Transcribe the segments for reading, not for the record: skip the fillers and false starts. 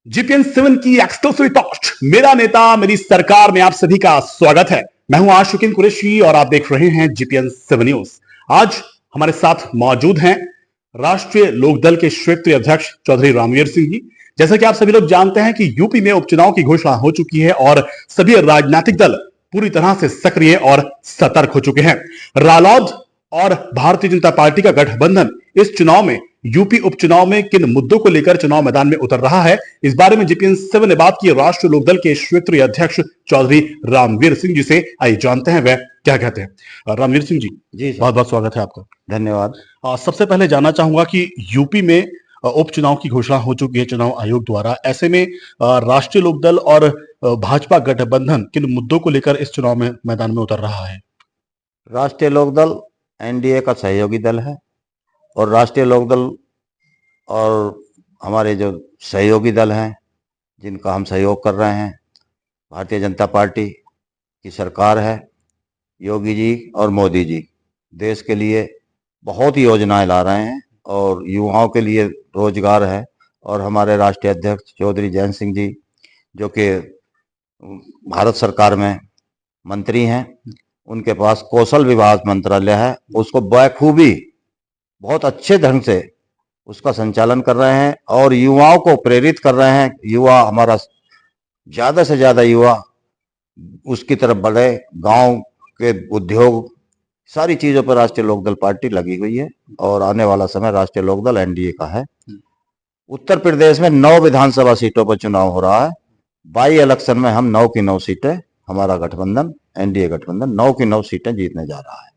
GPN 7 की exclusive talk मेरा नेता मेरी सरकार में आप सभी का स्वागत है। मैं हूं आशुकिन कुरैशी और आप देख रहे हैं जीपीएन 7 न्यूज। आज हमारे साथ मौजूद हैं राष्ट्रीय लोकदल के क्षेत्रीय अध्यक्ष चौधरी रामवीर सिंह जी। जैसा कि आप सभी लोग जानते हैं कि यूपी में उपचुनाव की घोषणा हो चुकी है और सभी राजनीतिक दल पूरी तरह से सक्रिय और सतर्क हो चुके हैं। रालोद और भारतीय जनता पार्टी का गठबंधन इस चुनाव में यूपी उपचुनाव में किन मुद्दों को लेकर चुनाव मैदान में उतर रहा है, इस बारे में जीपीएन 7 ने बात की राष्ट्रीय लोकदल के क्षेत्रीय अध्यक्ष चौधरी रामवीर सिंह जी से। आइए जानते हैं वह क्या कहते हैं। रामवीर सिंह जी बहुत बहुत स्वागत है आपका। धन्यवाद। सबसे पहले जानना चाहूंगा कि यूपी में उपचुनाव की घोषणा हो चुकी है चुनाव आयोग द्वारा, ऐसे में राष्ट्रीय लोकदल और भाजपा गठबंधन किन मुद्दों को लेकर इस चुनाव में मैदान में उतर रहा है? राष्ट्रीय लोकदल एनडीए का सहयोगी दल है और राष्ट्रीय लोकदल और हमारे जो सहयोगी दल हैं जिनका हम सहयोग कर रहे हैं, भारतीय जनता पार्टी की सरकार है, योगी जी और मोदी जी देश के लिए बहुत ही योजनाएं ला रहे हैं और युवाओं के लिए रोजगार है। और हमारे राष्ट्रीय अध्यक्ष चौधरी जयंत सिंह जी जो कि भारत सरकार में मंत्री हैं, उनके पास कौशल विकास मंत्रालय है, उसको बखूबी बहुत अच्छे ढंग से उसका संचालन कर रहे हैं और युवाओं को प्रेरित कर रहे हैं। युवा हमारा ज़्यादा से ज़्यादा युवा उसकी तरफ बढ़े, गांव के उद्योग सारी चीज़ों पर राष्ट्रीय लोकदल पार्टी लगी हुई है और आने वाला समय राष्ट्रीय लोकदल एनडीए का है। उत्तर प्रदेश में 9 विधानसभा सीटों पर चुनाव हो रहा है। बाई इलेक्शन में हम 9 की 9 सीटें, हमारा गठबंधन एनडीए गठबंधन 9 की 9 सीटें जीतने जा रहा है।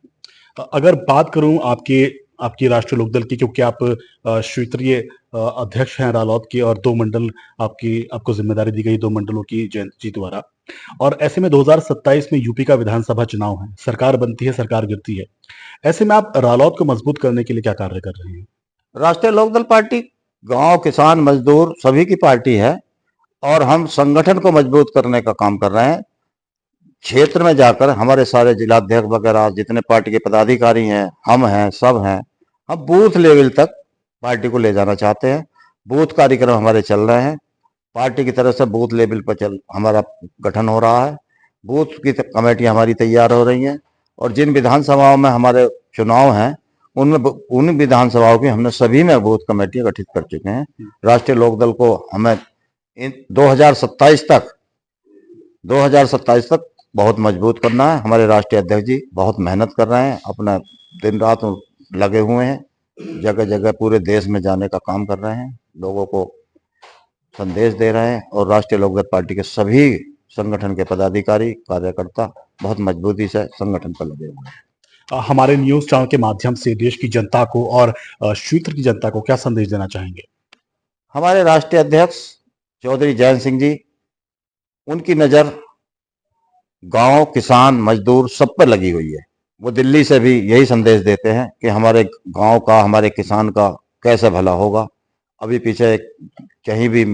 अगर बात करूं आपकी राष्ट्रीय लोकदल की, क्योंकि आप क्षेत्रीय अध्यक्ष हैं रालोद के और 2 मंडल आपको जिम्मेदारी दी गई 2 मंडलों की जयंत जी द्वारा, और ऐसे में 2027 में यूपी का विधानसभा चुनाव है, सरकार बनती है सरकार गिरती है, ऐसे में आप रालोद को मजबूत करने के लिए क्या कार्य कर रहे हैं? राष्ट्रीय लोकदल पार्टी गांव, किसान, मजदूर सभी की पार्टी है और हम संगठन को मजबूत करने का काम कर रहे हैं। क्षेत्र में जाकर हमारे सारे जिलाध्यक्ष वगैरह जितने पार्टी के पदाधिकारी हैं, हम हैं, सब हैं, हम बूथ लेवल तक पार्टी को ले जाना चाहते हैं। बूथ कार्यक्रम हमारे चल रहे हैं, पार्टी की तरफ से बूथ लेवल पर हमारा गठन हो रहा है, बूथ की कमेटियां हमारी तैयार हो रही हैं और जिन विधानसभाओं में हमारे चुनाव हैं उनमें उन विधानसभाओं की हमने सभी में बूथ कमेटियां गठित कर चुके हैं। राष्ट्रीय लोकदल को हमें 2027 तक बहुत मजबूत करना है। हमारे राष्ट्रीय अध्यक्ष जी बहुत मेहनत कर रहे हैं, अपना दिन रात लगे हुए हैं, जगह जगह पूरे देश में जाने का काम कर रहे हैं, लोगों को संदेश दे रहे हैं और राष्ट्रीय लोकदल पार्टी के सभी संगठन के पदाधिकारी कार्यकर्ता बहुत मजबूती से संगठन पर लगे हुए हैं। हमारे न्यूज चैनल के माध्यम से देश की जनता को और क्षेत्र की जनता को क्या संदेश देना चाहेंगे? हमारे राष्ट्रीय अध्यक्ष चौधरी जयंत सिंह जी, उनकी नज़र गांव, किसान, मजदूर सब पर लगी हुई है। वो दिल्ली से भी यही संदेश देते हैं कि हमारे गांव का, हमारे किसान का कैसे भला होगा। अभी पीछे कहीं भी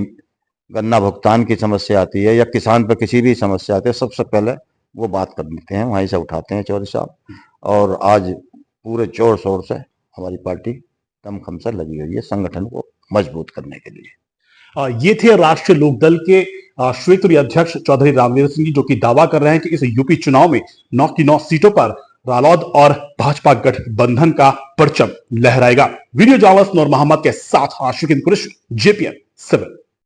गन्ना भुगतान की समस्या आती है या किसान पर किसी भी समस्या आती है, सबसे पहले वो बात कर लेते हैं, वहीं से उठाते हैं चौधरी साहब। और आज पूरे जोर शोर से हमारी पार्टी दमखम से लगी हुई है संगठन को मजबूत करने के लिए। ये थे राष्ट्रीय लोकदल के क्षेत्रीय अध्यक्ष चौधरी रामवीर सिंह जी, जो कि दावा कर रहे हैं कि इस यूपी चुनाव में 9 की 9 सीटों पर रालोद और भाजपा गठबंधन का परचम लहराएगा। वीडियो जर्नलिस्ट नूर मोहम्मद के साथ आशुकिन कुरैशी, जीपीएन 7।